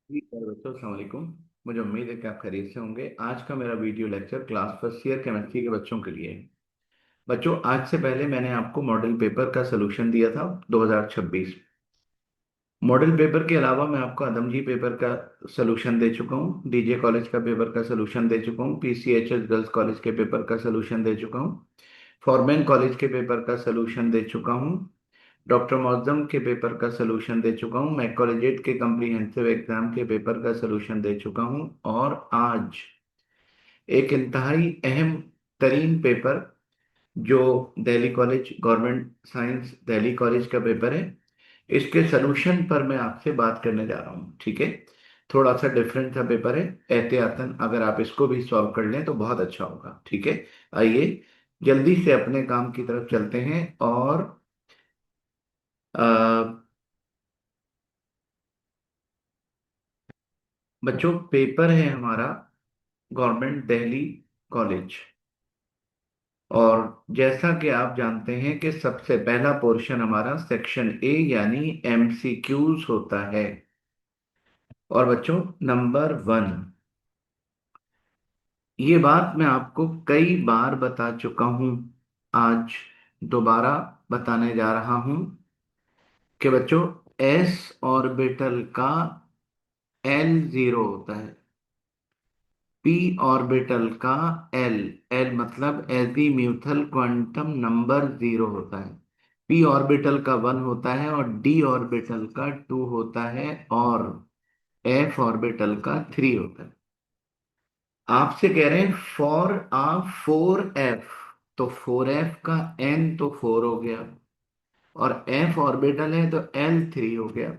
जी sir बच्चों अस्सलाम वालेकुम। मुझे उम्मीद है कि आप खैरियत से होंगे। आज का मेरा video lecture class first year chemistry के बच्चों के लिए है। बच्चों, आज से पहले मैंने आपको मॉडल पेपर का सलूशन दिया था 2026। मॉडल पेपर के अलावा मैं आपको आदमजी पेपर का सलूशन दे चुका हूँ, डीजे कॉलेज का पेपर का सलूशन दे चुका हूँ, पीसीएचएस गर्ल्स कॉलेज के पेपर का सलूशन दे चुका हूँ, फॉरमैन कॉलेज के पेपर का सलूशन दे चुका हूँ, डॉक्टर मौजम के पेपर का सलूशन दे चुका हूँ, मैं कॉलेजिएट के कम्प्रीहेंसिव एग्जाम के पेपर का सलूशन दे चुका हूँ। और आज एक इंतहाई अहम तरीन पेपर जो Delhi college government science Delhi college का पेपर है, इसके सलूशन पर मैं आपसे बात करने जा रहा हूँ। ठीक है, थोड़ा सा डिफरेंट सा पेपर है। एहतियातन अगर आप इसको भी सॉल्व कर लें तो बहुत अच्छा होगा। ठीक है, आइए जल्दी से अपने काम की तरफ चलते हैं। और बच्चों, पेपर है हमारा गवर्नमेंट दिल्ली कॉलेज। और जैसा कि आप जानते हैं कि सबसे पहला पोर्शन हमारा सेक्शन ए यानी एमसीक्यूज होता है। और बच्चों, नंबर वन, ये बात मैं आपको कई बार बता चुका हूं, आज दोबारा बताने जा रहा हूं कि बच्चों, एस ऑर्बिटल का एल जीरो होता है, पी ऑर्बिटल का एल, एल मतलब एजीम्यूथल क्वांटम नंबर जीरो होता है, पी ऑर्बिटल का वन होता है और डी ऑर्बिटल का टू होता है और एफ ऑर्बिटल का थ्री होता है। आपसे कह रहे हैं फॉर आ फोर एफ, तो फोर एफ का एन तो फोर हो गया और एफ ऑर्बिटल है तो एल थ्री हो गया।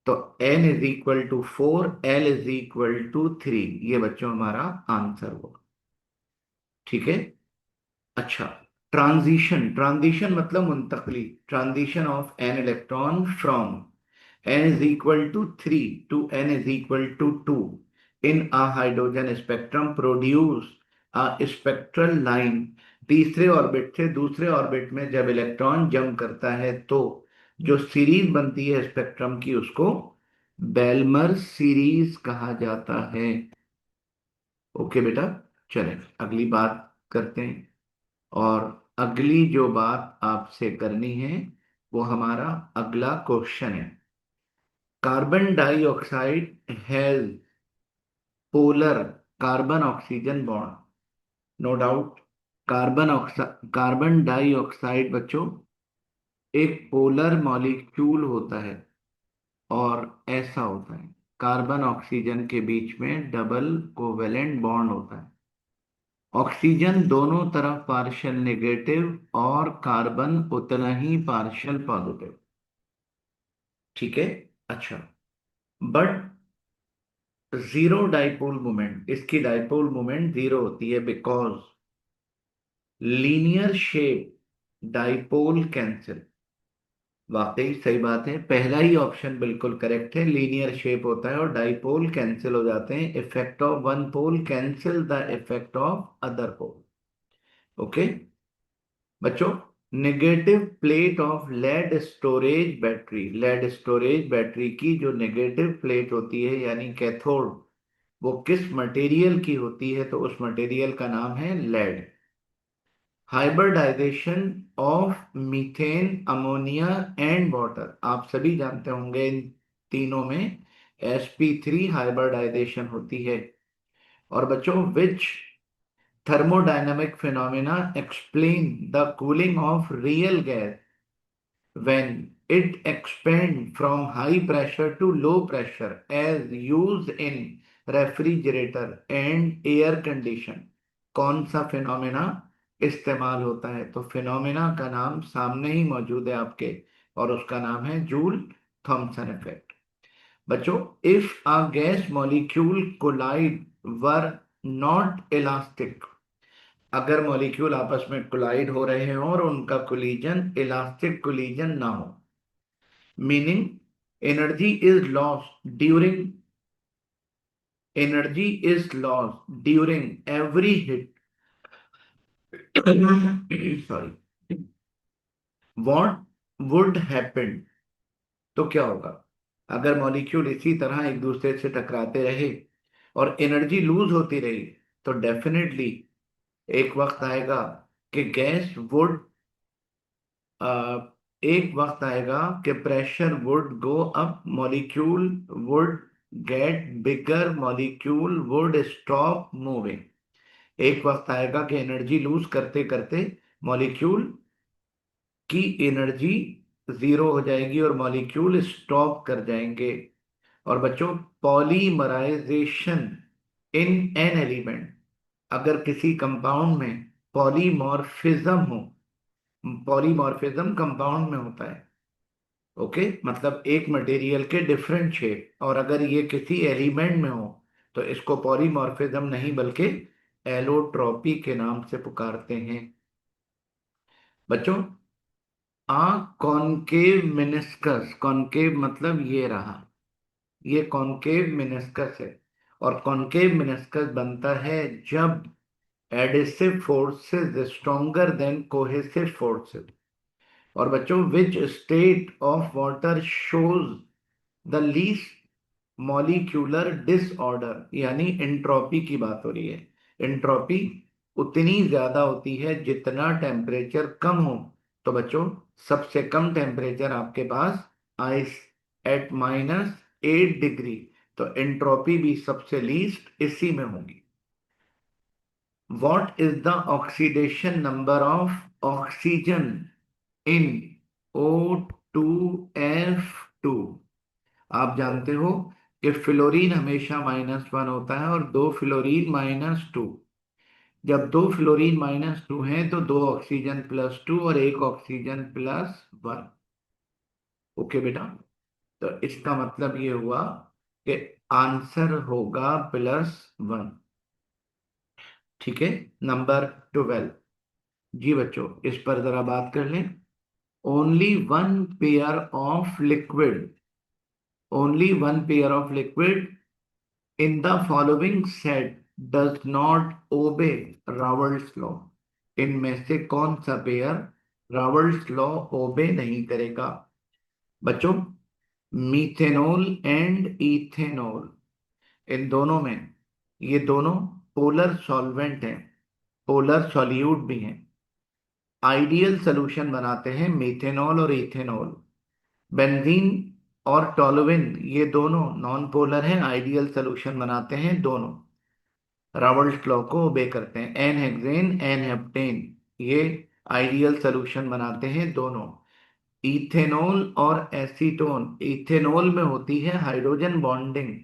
तो n is equal to four, l is equal to three, ये बच्चों हमारा आंसर होगा। ठीक है, अच्छा, ट्रांजिशन, ट्रांजिशन मतलब मुंतकली, transition of an electron from n is equal to 3 to n is equal to 2 in a hydrogen spectrum produce a spectral line। तीसरे ऑर्बिट से दूसरे ऑर्बिट में जब इलेक्ट्रॉन जंप करता है तो जो सीरीज बनती है स्पेक्ट्रम की, उसको बेलमर सीरीज कहा जाता है। ओके बेटा, चलें अगली बात करते हैं। और अगली जो बात आपसे करनी है वो हमारा अगला क्वेश्चन है। Carbon dioxide has polar carbon oxygen bond, no doubt. Carbon dioxide बच्चों एक पोलर मॉलिक्यूल होता है और ऐसा होता है, कार्बन ऑक्सीजन के बीच में डबल कोवेलेंट बॉन्ड होता है। ऑक्सीजन दोनों तरफ पार्शियल नेगेटिव और कार्बन उतना ही पार्शियल पॉजिटिव। ठीक है, अच्छा, बट जीरो डाइपोल मोमेंट, इसकी डाइपोल मोमेंट जीरो होती है because linear shape dipole cancel. वाकई सही बात है, पहला ही ऑप्शन बिल्कुल करेक्ट है, लीनियर शेप होता है और डाइपोल कैंसिल हो जाते हैं। Effect of one pole cancel the effect of other pole. Okay बच्चों, negative plate of lead storage battery, lead storage battery की जो नेगेटिव प्लेट होती है यानी कैथोड, वो किस मटेरियल की होती है? तो उस मटेरियल का नाम है lead. Hybridisation of methane, ammonia and water, आप सभी जानते होंगे इन तीनों में sp3 हाइब्रिडाइजेशन होती है। और बच्चों, which thermodynamic phenomena explain the cooling of real gas when it expand from high pressure to low pressure as used in refrigerator and air condition? कौन सा फिनोमेना इस्तेमाल होता है? तो फिनोमेना का नाम सामने ही मौजूद है आपके, और उसका नाम है जूल थॉमसन इफेक्ट। बच्चों, if a gas molecule collide were not elastic, अगर मॉलिक्यूल आपस में कोलाइड हो रहे हो और उनका कोलिजन इलास्टिक कोलिजन ना हो, meaning energy is lost during, energy is lost during every hit, sorry, what would happen? तो क्या होगा? अगर मॉलिक्यूल इसी तरह एक दूसरे से टकराते रहे और एनर्जी लूज होती रही, तो डेफिनेटली एक वक्त आएगा कि गैस वुड एक वक्त आएगा कि pressure would go up, molecule would get bigger, molecule would stop moving. एक वक्त आएगा कि एनर्जी लूज करते करते मॉलिक्यूल की एनर्जी जीरो हो जाएगी और मॉलिक्यूल स्टॉप कर जाएंगे। और बच्चों, पॉलीमराइजेशन इन एन एलिमेंट, अगर किसी कंपाउंड में पॉलीमॉर्फिज्म हो, पॉलीमॉर्फिज्म कंपाउंड में होता है, ओके, मतलब एक मटेरियल के डिफरेंट शेप, और अगर ये किसी एलिमेंट में हो तो इसको पॉलीमॉर्फिज्म नहीं बल्कि एलोट्रॉपी के नाम से पुकारते हैं। बच्चों, आ कॉनकेव मिनिस्कस, कॉनकेव मतलब ये रहा, ये कॉनकेव मिनिस्कस है। और कॉनकेव मिनिस्कस बनता है जब adhesive forces stronger then cohesive forces. और बच्चों, which state of water shows the least molecular disorder, यानी एंट्रोपी की बात हो रही है। एंट्रोपी उतनी ज्यादा होती है जितना टेम्परेचर कम हो। तो बच्चों, सबसे कम टेम्परेचर आपके पास आइस एट -8 डिग्री, तो एंट्रोपी भी सबसे लीस्ट इसी में होगी। What is the oxidation number of oxygen in O2F2? आप जानते हो कि फ्लोरीन हमेशा -1 होता है और दो फ्लोरीन -2। जब दो फ्लोरीन -2 हैं तो दो ऑक्सीजन +2 और एक ऑक्सीजन +1। ओके बेटा, तो इसका मतलब ये हुआ कि आंसर होगा +1। ठीक है। नंबर 12। जी बच्चों, इस पर जरा बात कर लें। Only one pair of liquid, only one pair of liquid in the following set does not obey Raoult's law. इनमें से कौन सा पेयर रावल्स लॉ ओबे नहीं करेगा? बच्चों, मीथेनॉल एंड इथेनॉल, इन दोनों में, ये दोनों पोलर सॉल्वेंट हैं, पोलर सॉल्यूट भी हैं। आइडियल सोल्यूशन बनाते हैं मीथेनॉल और इथेनॉल। बेंजीन और टोलुइन, ये दोनों नॉन पोलर हैं, आइडियल सोल्यूशन बनाते हैं दोनों, रावल्स लॉ को ओबे करते हैं। एन हेक्सेन, एन हेप्टेन, ये आइडियल सोल्यूशन बनाते हैं दोनों। इथेनॉल और एसीटोन, इथेनॉल में होती है हाइड्रोजन बॉन्डिंग,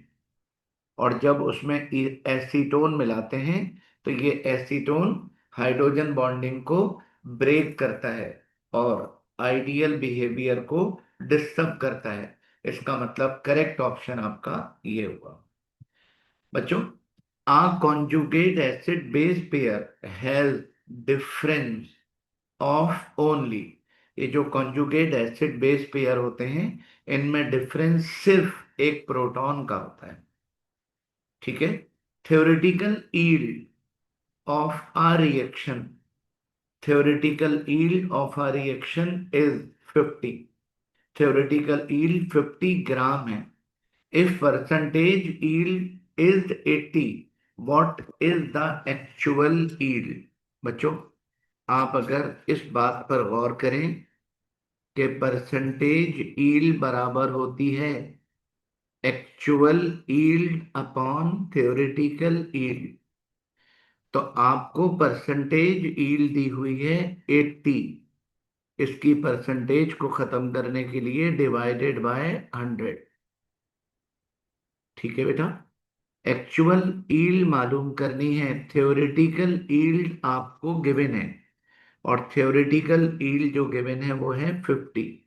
और जब उसमें एसीटोन मिलाते हैं तो ये एसीटोन हाइड्रोजन बॉन्डिंग को ब्रेक करता है और आइडियल बिहेवियर को डिस्टर्ब करता है। इसका मतलब करेक्ट ऑप्शन आपका ये हुआ। बच्चों, a conjugate acid base pair has difference of only, ये जो कॉन्जुगेट एसिड बेस पेयर होते हैं इनमें डिफरेंस सिर्फ एक प्रोटॉन का होता है। ठीक है। theoretical yield of a reaction, theoretical yield of a reaction is 50, theoretical yield 50 ग्राम है। if percentage yield is 80, what is the actual yield? बच्चों, आप अगर इस बात पर गौर करें कि परसेंटेज यील्ड बराबर होती है actual yield upon theoretical yield, तो आपको परसेंटेज यील्ड दी हुई है 80, इसकी परसेंटेज को खत्म करने के लिए डिवाइडेड बाय 100। ठीक है बेटा, एक्चुअल यील्ड मालूम करनी है, थ्योरेटिकल यील्ड आपको गिवन है और थ्योरेटिकल यील्ड जो गिवन है वो है 50।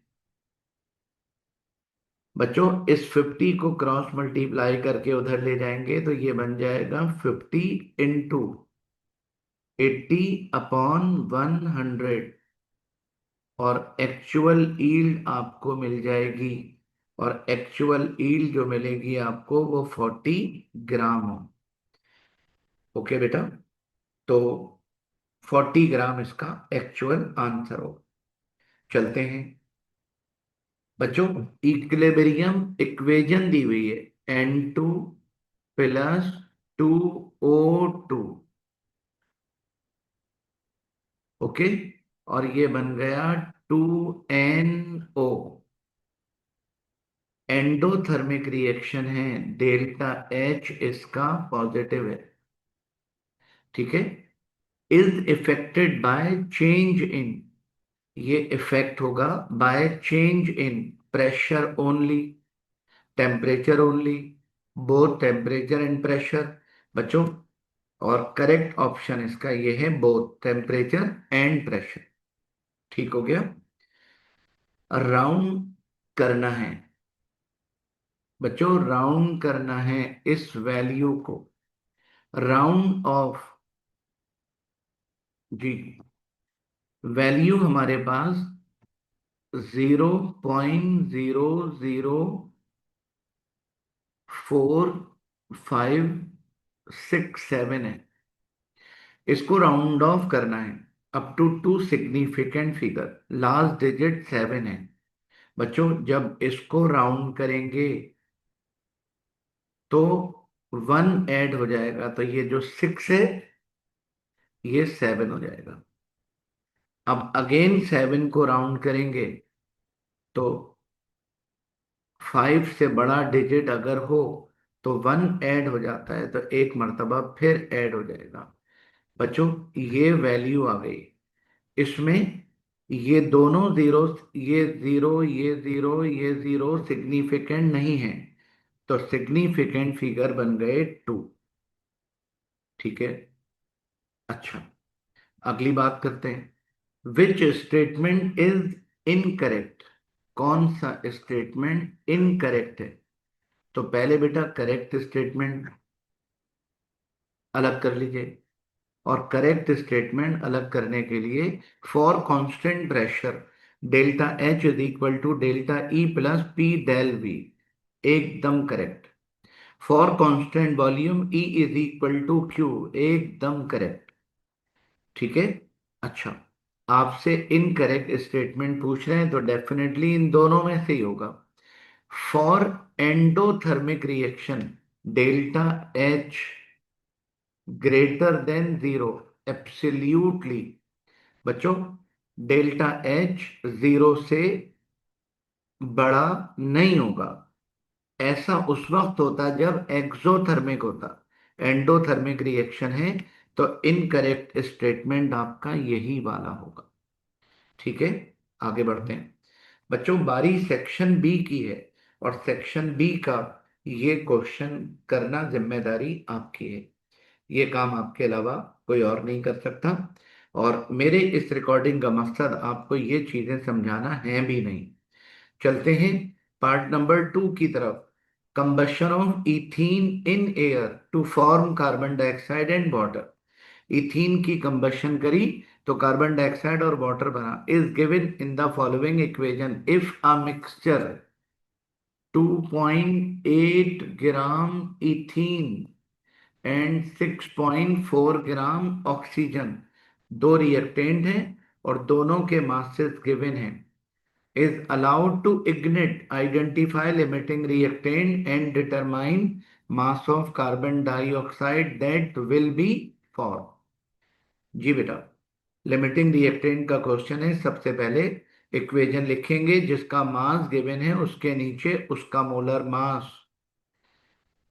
बच्चों, इस 50 को क्रॉस मल्टीप्लाई करके उधर ले जाएंगे तो ये बन जाएगा 50 इंटू 80/100, और एक्चुअल यील्ड आपको मिल जाएगी, और एक्चुअल यील्ड जो मिलेगी आपको वो 40 ग्राम हो। ओके बेटा, तो 40 ग्राम इसका एक्चुअल आंसर हो। चलते हैं। बच्चों, इक्विलिब्रियम इक्वेशन दी हुई है N2 + 2O2। ओके, और ये बन गया 2NO। एंडोथर्मिक रिएक्शन है, डेल्टा H इसका पॉजिटिव है। ठीक है। Is affected by change in, ये इफेक्ट होगा by change in pressure only, temperature only, both temperature and pressure. बच्चों, और करेक्ट ऑप्शन इसका ये है, बोथ टेम्परेचर एंड प्रेशर। ठीक हो गया। राउंड करना है बच्चों, राउंड करना है इस वैल्यू को, राउंड ऑफ, जी, वैल्यू हमारे पास 0.00457 है। इसको राउंड ऑफ करना है up to two significant figure, last digit 7 है। बच्चों, जब इसको राउंड करेंगे तो 1 ऐड हो जाएगा, तो ये जो 6 है ये 7 हो जाएगा। अब अगेन 7 को राउंड करेंगे तो 5 से बड़ा डिजिट अगर हो तो 1 ऐड हो जाता है, तो एक मर्तबा फिर ऐड हो जाएगा। बच्चों, ये वैल्यू आ गई। इसमें ये दोनों जीरो, ये जीरो, ये जीरो, ये जीरो सिग्निफिकेंट नहीं है, तो सिग्निफिकेंट फिगर बन गए 2। ठीक है। अच्छा, अगली बात करते हैं। विच स्टेटमेंट इज इनकरेक्ट, कौन सा स्टेटमेंट इनकरेक्ट है? तो पहले बेटा करेक्ट स्टेटमेंट अलग कर लीजिए, और करेक्ट स्टेटमेंट अलग करने के लिए for constant pressure delta H is equal to delta E plus P del V, एकदम correct. For constant volume E is equal to Q, एकदम करेक्ट। ठीक है। अच्छा, आपसे इनकरेक्ट स्टेटमेंट पूछ रहे हैं तो डेफिनेटली इन दोनों में से ही होगा। For endothermic reaction delta H greater than zero, absolutely. बच्चों, डेल्टा H जीरो से बड़ा नहीं होगा। ऐसा उस वक्त होता जब एक्सोथर्मिक होता, एंडोथर्मिक रिएक्शन है, तो इनकरेक्ट स्टेटमेंट आपका यही वाला होगा। ठीक है। आगे बढ़ते हैं। बच्चों, बारी सेक्शन बी की है, और सेक्शन बी का ये क्वेश्चन करना जिम्मेदारी आपकी है। ये काम आपके अलावा कोई और नहीं कर सकता, और मेरे इस रिकॉर्डिंग का मकसद आपको ये चीजें समझाना है भी नहीं। चलते हैं पार्ट नंबर 2 की तरफ। Combustion of ethene in air to form carbon dioxide and water. Ethene की कंबशन करी तो कार्बन डाइऑक्साइड और वाटर बना, is given in the following equation if a mixture 2.8 gram ethene and 6.4 gram oxygen, दो reactant हैं और दोनों के मासेस गिवन हैं, is allowed to ignite, identify limiting reactant and determine mass of carbon dioxide that will be formed। जी बेटा, limiting reactant का question है। सबसे पहले इक्वेशन लिखेंगे, जिसका मास गिवन है उसके नीचे उसका मोलर मास,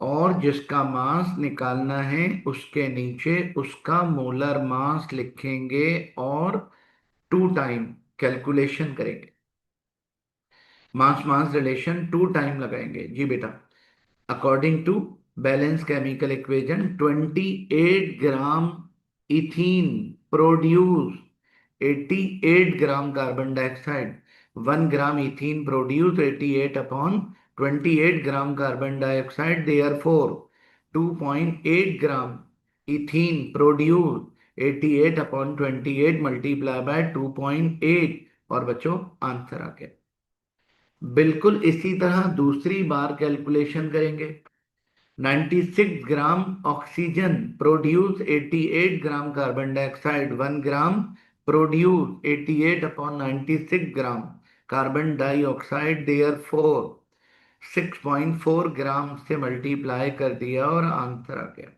और जिसका मास निकालना है उसके नीचे उसका मोलर मास लिखेंगे, और 2 टाइम कैलकुलेशन करेंगे, मास मास रिलेशन 2 टाइम लगाएंगे। जी बेटा, according to balance chemical equation 28 gram ethene produce 88 gram carbon dioxide, 1 gram ethene produce 88 upon 28 gram carbon dioxide, therefore 2.8 gram ethene produce 88 upon 28 multiply by 2.8, और बच्चों answer आ गया। बिल्कुल इसी तरह दूसरी बार कैलकुलेशन करेंगे। 96 gram oxygen produce 88 gram carbon dioxide, 1 gram produce 88 upon 96 gram, carbon dioxide therefore 6.4 gram से multiply कर दिया और आंसर आ गया।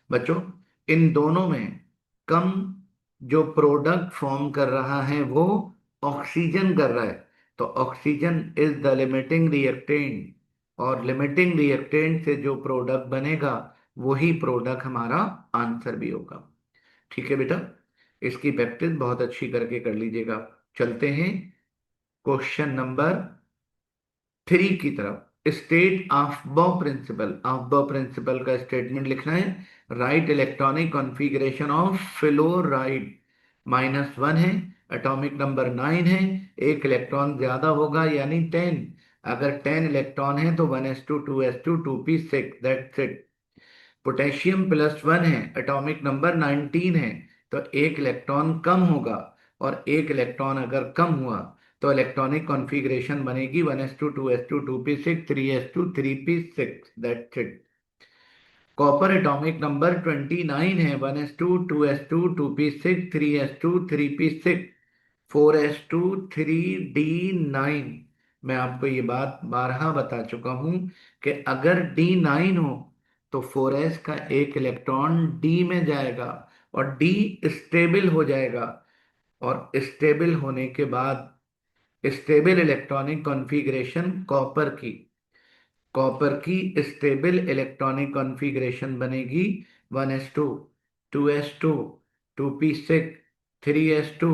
बच्चों, इन दोनों में कम जो प्रोडक्ट फॉर्म कर रहा है वो ऑक्सीजन कर रहा है, तो oxygen is the limiting reactant, और लिमिटिंग रिएक्टेंट से जो प्रोडक्ट बनेगा वही प्रोडक्ट हमारा आंसर भी होगा। ठीक है बेटा, इसकी प्रैक्टिस बहुत अच्छी करके कर लीजिएगा। चलते हैं क्वेश्चन नंबर 3 की तरफ। स्टेट अफबॉ प्रिंसिपल, अफबॉ प्रिंसिपल का स्टेटमेंट लिखना है। Right electronic configuration of fluoride, -1 है, एटॉमिक नंबर 9 है, एक इलेक्ट्रॉन ज्यादा होगा यानी 10। अगर 10 इलेक्ट्रॉन है तो 1s2 2s2 2p6, that's it. Potassium +1 है, एटॉमिक नंबर 19 है, तो एक इलेक्ट्रॉन कम होगा, और एक इलेक्ट्रॉन अगर कम हुआ तो इलेक्ट्रॉनिक कॉन्फ़िगरेशन बनेगी 1s2 2s2 2p6 3s2 3p6, that's it. Copper atomic number 29 है, 1s2 2s2 2p6 3s2 3p6 4s2 3d9। मैं आपको ये बात बारहा बता चुका हूं कि अगर D9 हो तो 4s का एक इलेक्ट्रॉन D में जाएगा और D स्टेबल हो जाएगा, और स्टेबल होने के बाद स्टेबल इलेक्ट्रॉनिक कॉन्फ़िगरेशन कॉपर की स्टेबल इलेक्ट्रॉनिक कॉन्फ़िगरेशन बनेगी 1s2 2s2 2p6 3s2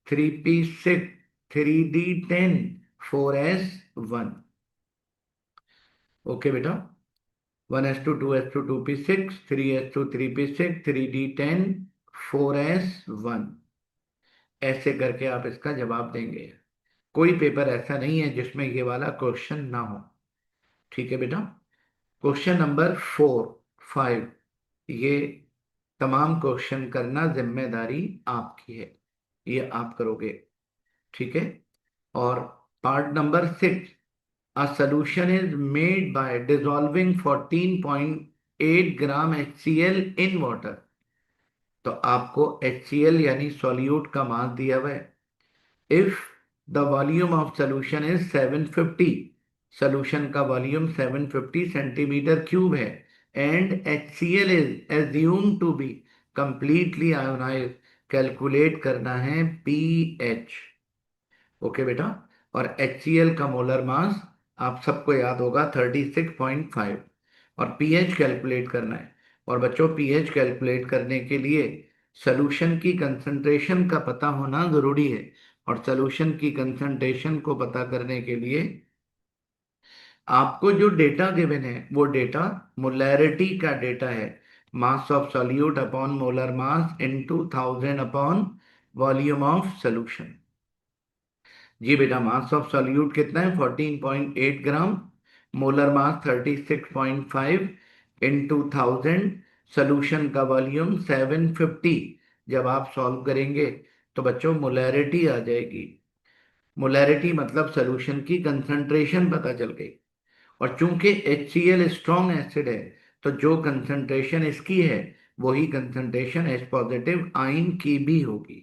3p6 3d10 4s1। Okay बेटा, 1s2 2s2 2p6 3s2 3p6 3d10 4s1, ऐसे करके आप इसका जवाब देंगे। कोई पेपर ऐसा नहीं है जिसमें ये वाला क्वेश्चन ना हो। ठीक है बेटा, क्वेश्चन नंबर 5, ये तमाम क्वेश्चन करना जिम्मेदारी आपकी है, ये आप करोगे। ठीक है, और part number 6, a solution is made by dissolving 14.8 gram HCl in water. तो आपको HCl यानी सॉल्यूट का मास दिया हुआ है। If the volume of solution is 750, solution का वॉल्यूम 750 सेंटीमीटर क्यूब है, and HCl is assume to be completely ionise, calculate करना है पीएच। ओके बेटा, और HCl का मोलर मास आप सबको याद होगा 36.5, और पीएच कैलकुलेट करना है। और बच्चों, पीएच कैलकुलेट करने के लिए सॉल्यूशन की कंसंट्रेशन का पता होना जरूरी है, और सॉल्यूशन की कंसंट्रेशन को पता करने के लिए आपको जो डेटा गिवन है वो डेटा मोलैरिटी का डेटा है। Mass of solute upon molar mass into 1000 upon volume of solution. जी बेटा, मास ऑफ सॉल्यूट कितना है? 14.8 gram, molar mass 36.5 into 1000, solution का वॉल्यूम 750। जब आप सॉल्व करेंगे तो बच्चों मोलैरिटी आ जाएगी। मोलैरिटी मतलब सोल्यूशन की कंसंट्रेशन पता चल गई। और चूंकि HCl स्ट्रॉन्ग एसिड है तो जो कंसंट्रेशन इसकी है वही कंसंट्रेशन H पॉजिटिव आयन की भी होगी।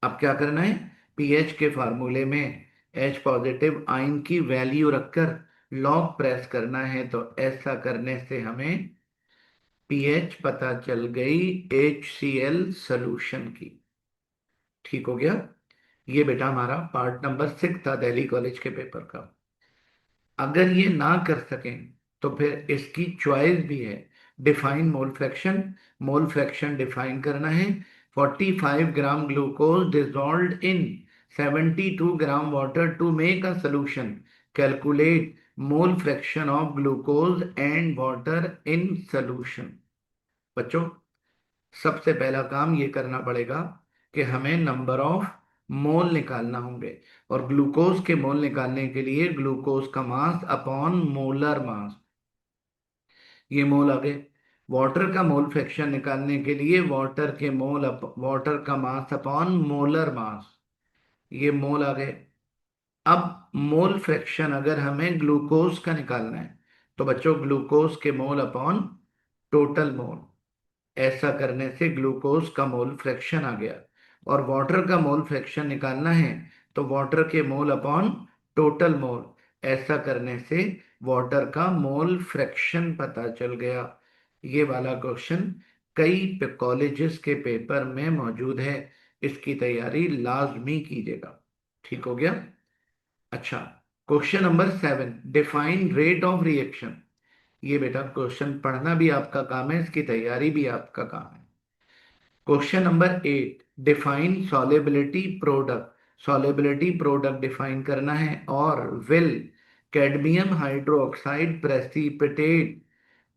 अब क्या करना है? पीएच के फार्मूले में H पॉजिटिव आयन की वैल्यू रखकर लॉग प्रेस करना है, तो ऐसा करने से हमें पीएच पता चल गई HCl सॉल्यूशन की। ठीक हो गया? ये बेटा हमारा पार्ट नंबर 6 था दिल्ली कॉलेज के पेपर का। अगर ये ना कर सकें तो फिर इसकी चॉइस भी है। Define mole fraction, mole fraction define करना है। 45 gram glucose dissolved in 72 gram water to make a solution, calculate mole fraction of glucose and water in solution. बच्चों, सबसे पहला काम ये करना पड़ेगा कि हमें नंबर ऑफ मोल निकालना होंगे, और ग्लूकोज के मोल निकालने के लिए ग्लूकोज का मास अपॉन मोलर मास, ये मोल आ गए। वाटर का मोल फ्रैक्शन निकालने के लिए वाटर का मास अपॉन मोलर मास, ये मोल आ गए। अब मोल फ्रैक्शन अगर हमें ग्लूकोज का निकालना है तो बच्चों ग्लूकोज के मोल अपॉन टोटल मोल, ऐसा करने से ग्लूकोज का मोल फ्रैक्शन आ गया। और वाटर का मोल फ्रैक्शन निकालना है तो वाटर के मोल अपॉन टोटल मोल, ऐसा करने से वाटर का मोल फ्रैक्शन पता चल गया। ये वाला क्वेश्चन कई कॉलेजेस के पेपर में मौजूद है, इसकी तैयारी लाजमी कीजिएगा। ठीक हो गया। अच्छा, question number 7, define rate of reaction. ये बेटा क्वेश्चन पढ़ना भी आपका काम है, इसकी तैयारी भी आपका काम है। Question number 8, define solubility product. Solubility product define करना है। और will cadmium hydroxide precipitate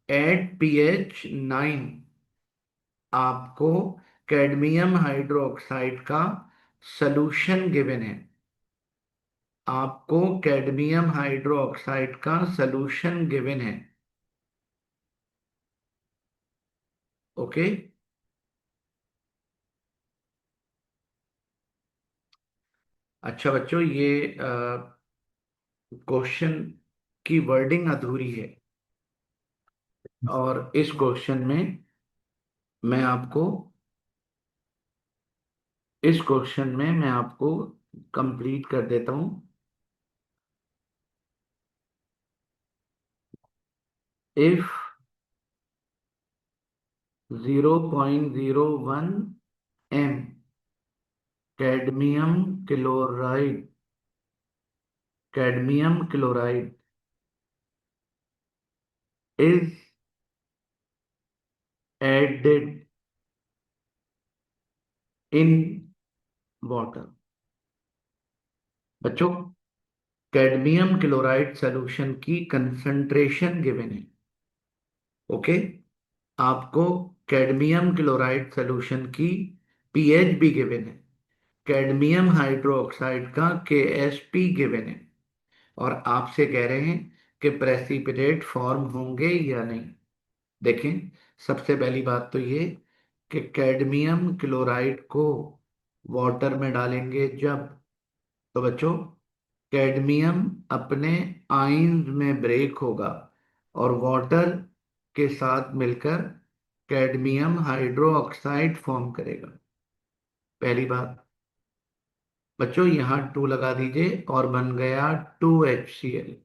at pH 9। आपको कैडमियम हाइड्रोक्साइड का सॉल्यूशन गिवन है। आपको कैडमियम हाइड्रोक्साइड का सॉल्यूशन गिवन है। ओके। अच्छा बच्चों, ये क्वेश्चन की वर्डिंग अधूरी है, और इस क्वेश्चन में मैं आपको कंप्लीट कर देता हूं। If 0.01 m cadmium chloride cadmium chloride is added in water. बच्चों, कैडमियम क्लोराइड सॉल्यूशन की कंसंट्रेशन गिवन है। ओके। आपको कैडमियम क्लोराइड सॉल्यूशन की पीएच भी गिवन है। कैडमियम हाइड्रोक्साइड का केएसपी गिवन है। और आपसे कह रहे हैं कि प्रेसिपिटेट फॉर्म होंगे या नहीं। देखें, सबसे पहली बात तो ये कि कैडमियम क्लोराइड को वाटर में डालेंगे जब, तो बच्चों कैडमियम अपने आयंस में ब्रेक होगा और वाटर के साथ मिलकर कैडमियम हाइड्रो ऑक्साइड फॉर्म करेगा। पहली बात। बच्चों यहाँ 2 लगा दीजिए और बन गया 2HCl।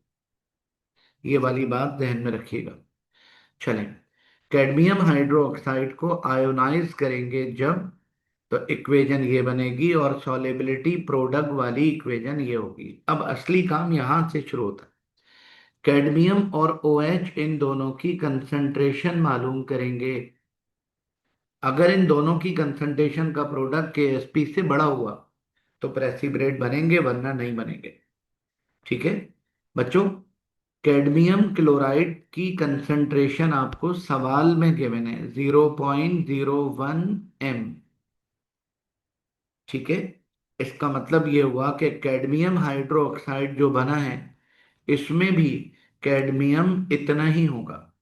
ये वाली बात ध्यान में रखिएगा। चलें, कैडमियम हाइड्रो ऑक्साइड को आयोनाइज करेंगे जब, तो इक्वेशन ये बनेगी और सॉलेबिलिटी प्रोडक्ट वाली इक्वेशन ये होगी। अब असली काम यहां से शुरू होता है। कैडमियम और OH इन दोनों की कंसंट्रेशन मालूम करेंगे। अगर इन दोनों की कंसंट्रेशन का प्रोडक्ट KSP से बड़ा हुआ तो प्रेसिपिटेट बनेंगे, वरना नहीं बनेंगे। ठीक है बच्चों, कैडमियम क्लोराइड की कंसंट्रेशन आपको सवाल में गिवन है 0.01 m। ठीक है। इसका मतलब ये हुआ कि कैडमियम हाइड्रोक्साइड जो बना है इसमें भी कैडमियम इतना ही होगा।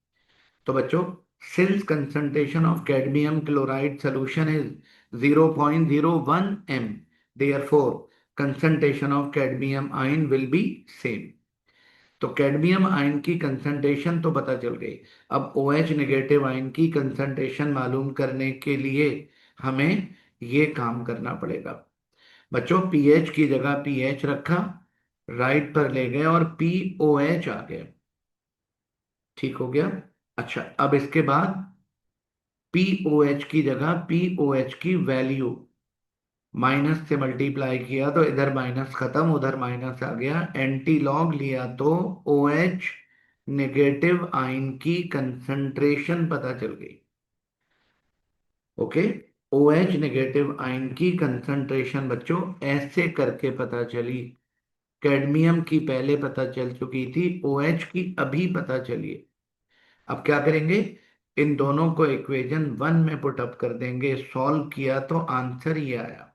तो बच्चों, since concentration of cadmium chloride solution is 0.01 m, therefore concentration of cadmium ion will be same। तो कैडमियम आयन की कंसंट्रेशन तो पता चल गई। अब OH नेगेटिव आयन की कंसंट्रेशन मालूम करने के लिए हमें ये काम करना पड़ेगा। बच्चों, पीएच की जगह पीएच रखा, राइट पर ले गए और POH आ गया। ठीक हो गया। अच्छा, अब इसके बाद POH की जगह POH की वैल्यू माइनस से मल्टीप्लाई किया तो इधर माइनस खत्म, उधर माइनस आ गया। एंटी लॉग लिया तो OH नेगेटिव आयन की कंसंट्रेशन पता चल गई। ओके। OH नेगेटिव आयन की कंसंट्रेशन बच्चों ऐसे करके पता चली। कैडमियम की पहले पता चल चुकी थी, OH की अभी पता चली। अब क्या करेंगे, इन दोनों को इक्वेशन 1 में पुट अप कर देंगे। सॉल्व किया तो आंसर ये आया।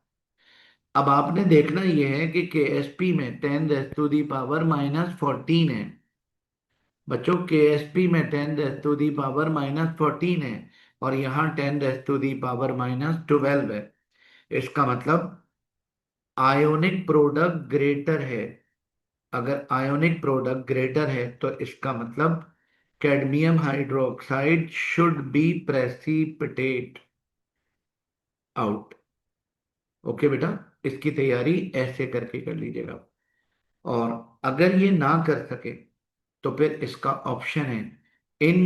अब आपने देखना यह है कि KSP में 10⁻⁻14 है। बच्चों, KSP में 10⁻⁻14 है और यहाँ 10⁻⁻12 है। इसका मतलब आयोनिक प्रोडक्ट ग्रेटर है। अगर आयोनिक प्रोडक्ट ग्रेटर है तो इसका मतलब cadmium hydroxide should be precipitate out. Okay बेटा, इसकी तैयारी ऐसे करके कर लीजिएगा। और अगर ये ना कर सके तो फिर इसका ऑप्शन है इन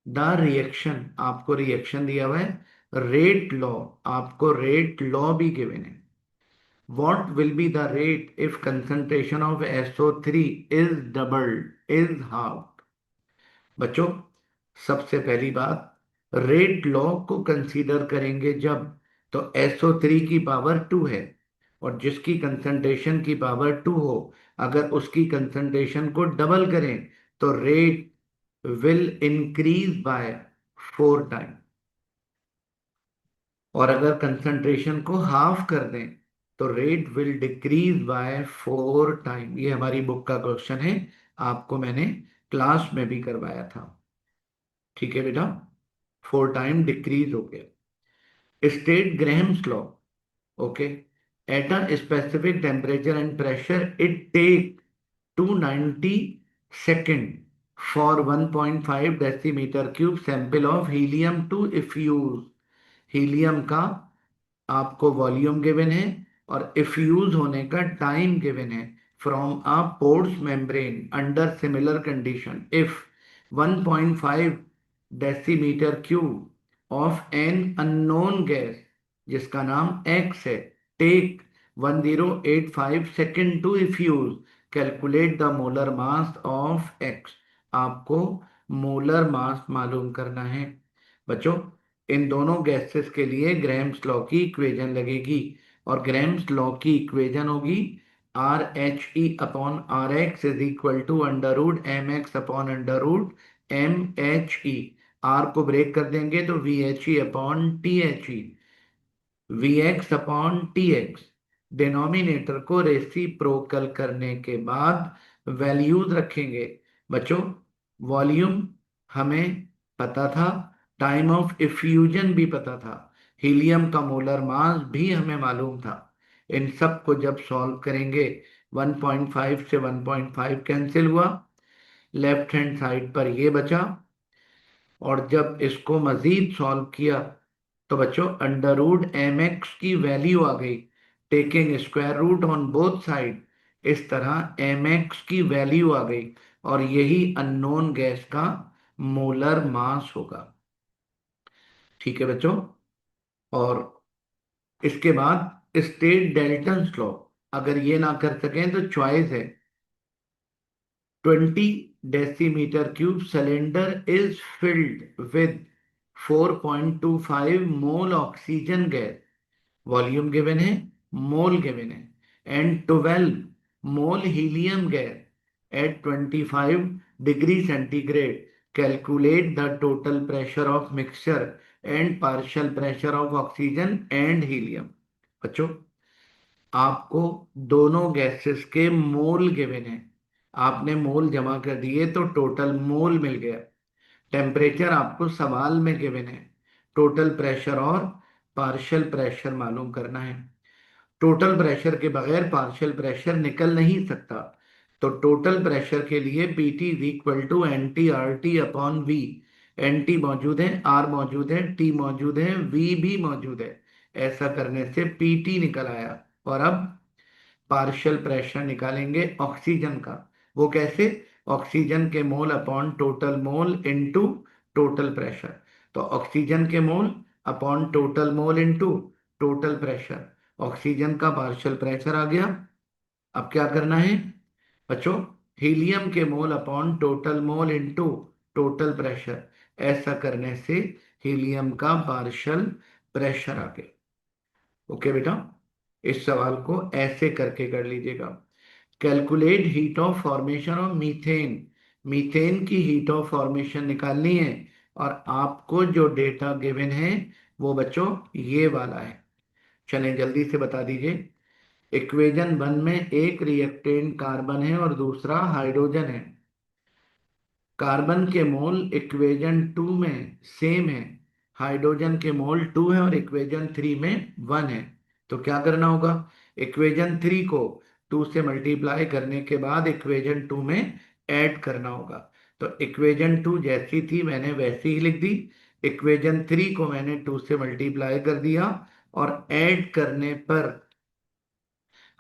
द रिएक्शन, आपको रिएक्शन दिया हुआ है, रेट लॉ, आपको रेट लॉ भी गिवन है। What will be the rate if concentration of SO3 is doubled, is halved? बच्चों, सबसे पहली बात, रेट लॉ को कंसीडर करेंगे जब, तो SO3 की पावर 2 है, और जिसकी कंसंट्रेशन की पावर 2 हो, अगर उसकी कंसंट्रेशन को डबल करें तो rate will increase by 4 time. और अगर कंसंट्रेशन को हाफ कर दें तो rate will decrease by 4 time. ये हमारी बुक का क्वेश्चन है, आपको मैंने क्लास में भी करवाया था। ठीक है बेटा, 4 टाइम डिक्रीज हो गया। State Graham's law. Okay, at a specific temperature and pressure it take 290 second for 1.5 decimetre cube sample of helium to effuse. Helium का आपको वॉल्यूम गिवन है और इफ्यूज होने का टाइम गिवन है from a pores membrane under similar condition if 1.5 decimetre cube of an unknown gas जिसका नाम X है take 1085 second to effuse, calculate the molar mass of x. आपको मोलर मास मालूम करना है। बच्चों, इन दोनों गैसेस के लिए ग्राहम्स लॉ की इक्वेशन लगेगी, और ग्राहम्स लॉ की इक्वेशन होगी r h e upon r x is equal to under root m x upon under root m h e. R को ब्रेक कर देंगे तो v h e upon t h e, v x upon t x. Denominator को reciprocal करने के बाद values रखेंगे। बच्चों, वॉल्यूम हमें पता था, टाइम ऑफ इफ्यूजन भी पता था, हीलियम का मोलर मास भी हमें मालूम था। इन सब को जब सॉल्व करेंगे 1.5 से 1.5 कैंसिल हुआ, लेफ्ट हैंड साइड पर ये बचा, और जब इसको मजीद सॉल्व किया तो बच्चों अंडर रूट एम एक्स की वैल्यू आ गई, taking square root on both side. इस तरह एम एक्स की वैल्यू आ गई, और यही अननोन गैस का मोलर मास होगा। ठीक है बच्चों, और इसके बाद स्टेट डेल्टन लॉ। अगर ये ना कर सकें तो चॉइस है 20 decimetre cube cylinder is filled with 4.25 mole oxygen gas, volume given है, मोल गिवन है, and 12 mole helium gas at 25 degree centigrade, calculate the total pressure of mixture and partial pressure of oxygen and helium. बच्चों, आपको दोनों gases के मोल given है, आपने मोल जमा कर दिए तो टोटल मोल मिल गया। टेम्परेचर आपको सवाल में गिवन है, टोटल प्रेशर और पार्शियल प्रेशर मालूम करना है। टोटल प्रेशर के बगैर पार्शियल प्रेशर निकल नहीं सकता, तो टोटल प्रेशर के लिए PT is equal to n t r t upon v. N t मौजूद है, आर मौजूद है, टी मौजूद है, वी भी मौजूद है। ऐसा करने से पीटी निकल आया। और अब पार्शियल प्रेशर निकालेंगे ऑक्सीजन का। वो कैसे? ऑक्सीजन के mole upon total mole into total pressure. तो ऑक्सीजन के mole upon total mole into total pressure, oxygen का पार्शियल प्रेशर आ गया। अब क्या करना है बच्चों? हीलियम के mole upon total mole into total pressure. ऐसा करने से हीलियम का पार्शियल प्रेशर आ गया। ओके बेटा, इस सवाल को ऐसे करके कर लीजिएगा। Calculate heat of formation of methane. Methane की हीट ऑफ फॉर्मेशन निकालनी है, और आपको जो डेटा गिवन है वो बच्चों ये वाला है। चलें जल्दी से बता दीजिए। इक्वेशन 1 में एक रिएक्टेंट कार्बन है और दूसरा हाइड्रोजन है। कार्बन के मोल इक्वेशन 2 में सेम है, हाइड्रोजन के मोल 2 है, और इक्वेशन 3 में 1 है। तो क्या करना होगा? इक्वेशन 3 को 2 से मल्टीप्लाई करने के बाद इक्वेशन 2 में ऐड करना होगा। तो इक्वेशन 2 जैसी थी मैंने वैसी ही लिख दी, इक्वेशन 3 को मैंने 2 से मल्टीप्लाई कर दिया, और ऐड करने पर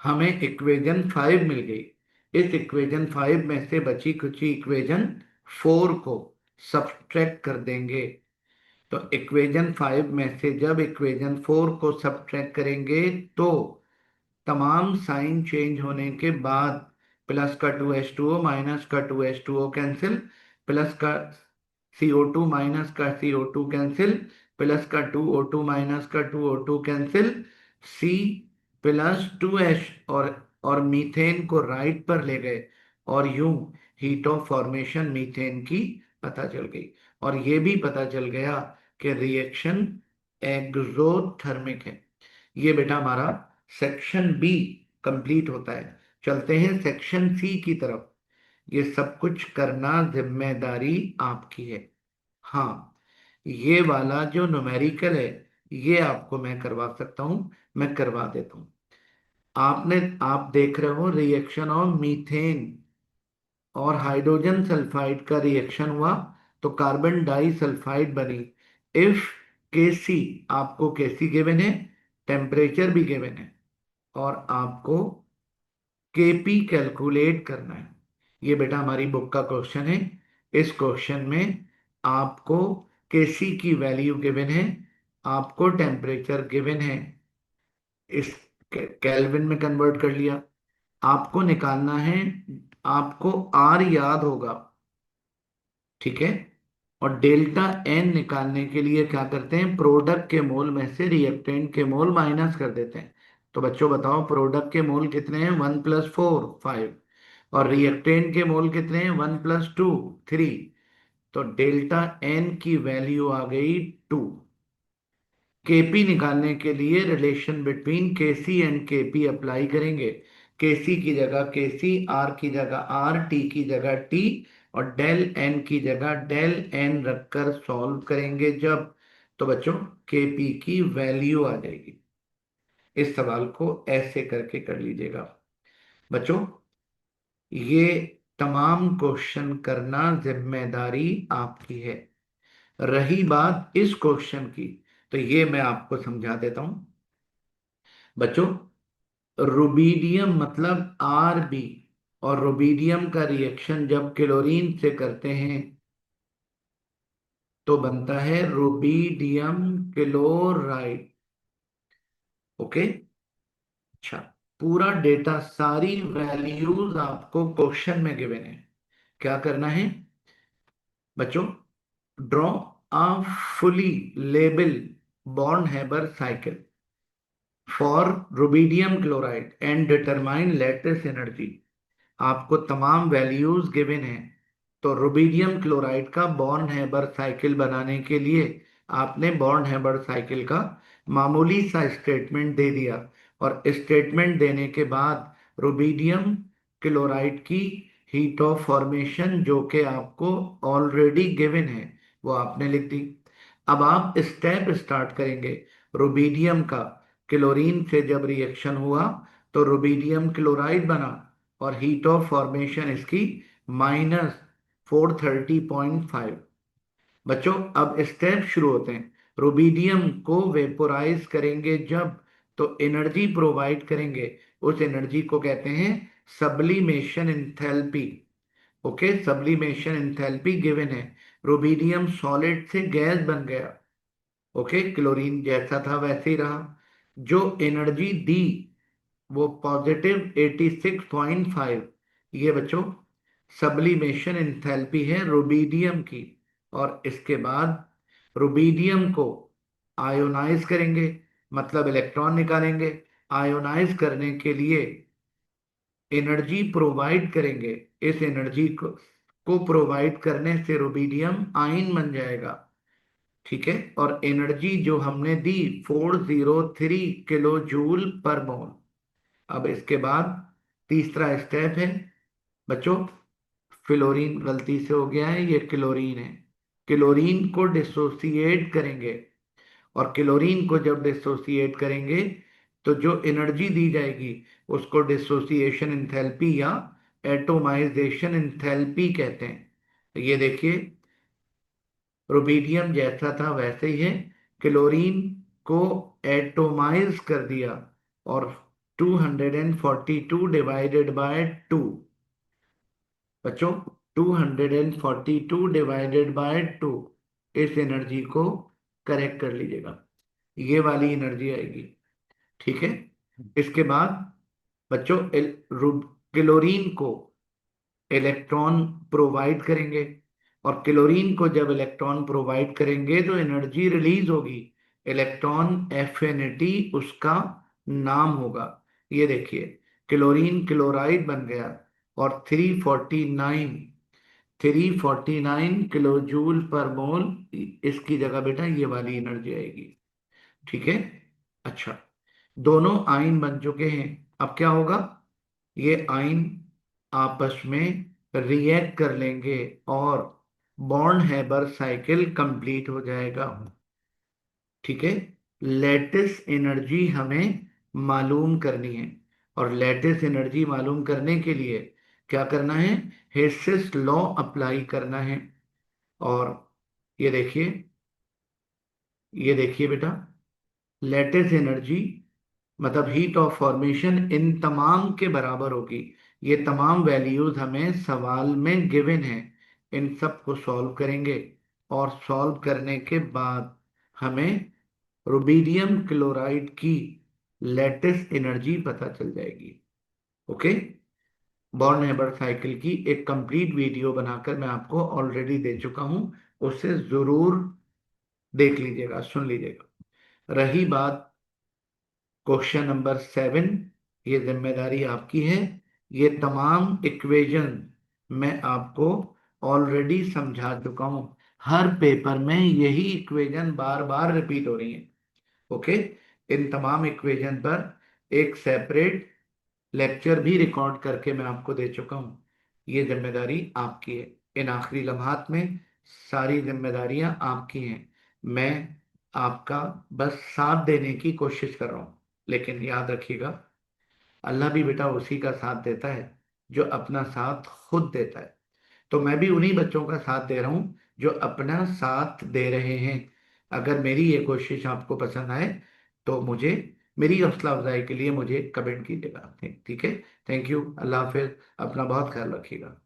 हमें इक्वेशन 5 मिल गई। इस इक्वेशन 5 में से बची खुची इक्वेशन 4 को सब्ट्रैक्ट कर देंगे। तो इक्वेशन 5 में से जब इक्वेशन 4 को सब्ट्रैक्ट करेंगे तो तमाम साइन चेंज होने के बाद प्लस का 2H2O माइनस का 2H2O कैंसिल, प्लस का CO2 माइनस का CO2 कैंसिल, प्लस का 2O2 माइनस का 2O2 cancel, C plus 2H और मीथेन को राइट पर ले गए और यूं हीट ऑफ फॉर्मेशन मीथेन की पता चल गई। और ये भी पता चल गया कि रिएक्शन एक्सोथर्मिक है। ये बेटा हमारा सेक्शन बी कंप्लीट होता है। चलते हैं सेक्शन सी की तरफ। ये सब कुछ करना जिम्मेदारी आपकी है। हाँ, ये वाला जो न्यूमेरिकल है ये आपको मैं करवा सकता हूं, मैं करवा देता हूं। आप देख रहे हो रिएक्शन ऑफ मीथेन और हाइड्रोजन सल्फाइड का रिएक्शन हुआ तो कार्बन डाई सल्फाइड बनी। इफ केसी, आपको केसी गिवन है, टेम्परेचर भी गिवन है और आपको केपी कैलकुलेट करना है। ये बेटा हमारी बुक का क्वेश्चन है। इस क्वेश्चन में आपको केसी की वैल्यू गिवन है, आपको टेम्परेचर गिवन है, इस केल्विन में कन्वर्ट कर लिया। आपको निकालना है, आपको आर याद होगा, ठीक है। और डेल्टा एन निकालने के लिए क्या करते हैं, प्रोडक्ट के मोल में से रिएक्टेंट के मोल माइनस कर देते हैं। तो बच्चों बताओ प्रोडक्ट के मोल कितने हैं, 1 + 4 5, और रिएक्टेंट के मोल कितने हैं, 1 + 2 3। तो डेल्टा एन की वैल्यू आ गई 2। केपी निकालने के लिए relation between KC and KP apply करेंगे। केसी की जगह केसी, आर की जगह आर, टी की जगह टी और डेल एन की जगह डेल एन रखकर सॉल्व करेंगे जब, तो बच्चों केपी की वैल्यू आ जाएगी। इस सवाल को ऐसे करके कर लीजिएगा बच्चों। ये तमाम क्वेश्चन करना जिम्मेदारी आपकी है। रही बात इस क्वेश्चन की, तो ये मैं आपको समझा देता हूं बच्चों। रुबीडियम मतलब Rb, और रुबीडियम का रिएक्शन जब क्लोरीन से करते हैं तो बनता है रुबीडियम क्लोराइड। ओके, अच्छा, पूरा डेटा सारी वैल्यूज आपको क्वेश्चन में गिवन है। क्या करना है बच्चों, draw a fully label born-Haber cycle for rubidium chloride and determine latest energy. आपको तमाम वैल्यूज गिवन हैं। तो रुबीडियम क्लोराइड का बॉर्न हेबर साइकिल बनाने के लिए आपने बॉर्न हेबर साइकिल का मामूली सा स्टेटमेंट दे दिया, और स्टेटमेंट देने के बाद रुबीडियम क्लोराइड की हीट ऑफ फॉर्मेशन जो कि आपको ऑलरेडी गिवन है वो आपने लिख दी। अब आप स्टेप स्टार्ट करेंगे। रुबीडियम का क्लोरीन से जब रिएक्शन हुआ तो रुबीडियम क्लोराइड बना और हीट ऑफ फॉर्मेशन इसकी -430.5। बच्चों अब स्टेप शुरू होते हैं। रुबीडियम को वेपोराइज करेंगे जब, तो एनर्जी प्रोवाइड करेंगे, उस एनर्जी को कहते हैं sublimation enthalpy. Okay, sublimation enthalpy given है। रुबीडियम सॉलिड से गैस बन गया। ओके, क्लोरीन जैसा था वैसे ही रहा। जो एनर्जी दी वो +86.5। ये बच्चों सब्लिमेशन इंथैल्पी है रुबीडियम की। और इसके बाद रुबीडियम को आयोनाइज करेंगे, मतलब इलेक्ट्रॉन निकालेंगे। आयोनाइज करने के लिए एनर्जी प्रोवाइड करेंगे। इस एनर्जी को प्रोवाइड करने से रुबीडियम आयन बन जाएगा, ठीक है। और एनर्जी जो हमने दी 403 किलो जूल पर मोल। अब इसके बाद तीसरा स्टेप है बच्चों, फ्लोरीन गलती से हो गया है, ये क्लोरीन है। क्लोरीन को डिसोसिएट करेंगे, और क्लोरीन को जब डिसोसिएट करेंगे तो जो एनर्जी दी जाएगी उसको डिसोसिएशन इंथैल्पी या एटोमाइजेशन इंथैल्पी कहते हैं। तो ये देखिए रुबीडियम जैसा था वैसे ही है, क्लोरीन को एटोमाइज कर दिया और 242 डिवाइडेड बाय 2। बच्चों, 242 डिवाइडेड बाय 2, इस एनर्जी को करेक्ट कर लीजिएगा, ये वाली एनर्जी आएगी। ठीक है। इसके बाद बच्चों, क्लोरीन को इलेक्ट्रॉन प्रोवाइड करेंगे, और क्लोरीन को जब इलेक्ट्रॉन प्रोवाइड करेंगे तो एनर्जी रिलीज होगी। इलेक्ट्रॉन एफिनिटी उसका नाम होगा। ये देखिए, क्लोरीन क्लोराइड बन गया, और 349 किलो जूल पर मोल, इसकी जगह बेटा ये वाली एनर्जी आएगी। ठीक है। अच्छा, दोनों आयन बन चुके हैं। अब क्या होगा, ये आयन आपस में रिएक्ट कर लेंगे, और बॉर्न हैबर साइकिल कंप्लीट हो जाएगा। ठीक है। लेटिस एनर्जी हमें मालूम करनी है, और लेटिस एनर्जी मालूम करने के लिए क्या करना है, हेसिस लॉ अप्लाई करना है। और ये देखिए, ये देखिए बेटा, लेटिस एनर्जी मतलब हीट ऑफ फॉर्मेशन इन तमाम के बराबर होगी। ये तमाम वैल्यूज हमें सवाल में गिवन है, इन सब को सॉल्व करेंगे, और सॉल्व करने के बाद हमें रुबिडियम क्लोराइड की लेटेस्ट एनर्जी पता चल जाएगी। ओके। बॉर्न हेबर साइकिल की एक कंप्लीट वीडियो बनाकर मैं आपको ऑलरेडी दे चुका हूं, उससे जरूर देख लीजिएगा, सुन लीजिएगा। रही बात क्वेश्चन नंबर 7, ये जिम्मेदारी आपकी है। ये तमाम इक्वेशन मैं आपको ऑलरेडी समझा चुका हूं, हर पेपर में यही इक्वेशन बार बार रिपीट हो रही है। ओके। इन तमाम इक्वेशन पर एक सेपरेट लेक्चर भी रिकॉर्ड करके मैं आपको दे चुका हूं। ये जिम्मेदारी आपकी है। इन आखिरी लम्हात में सारी जिम्मेदारियां आपकी हैं। मैं आपका बस साथ देने की कोशिश कर रहा हूं, लेकिन याद रखिएगा, अल्लाह भी बेटा उसी का साथ देता है जो अपना साथ खुद देता है। तो मैं भी उन्हीं बच्चों का साथ दे रहा हूं जो अपना साथ दे रहे हैं। अगर मेरी ये कोशिश आपको पसंद आए तो मुझे, मेरी हौसला अफजाई के लिए मुझे कमेंट कीजिएगा। ठीक है। Thank you. अल्लाह हाफिज। अपना बहुत ख्याल रखिएगा।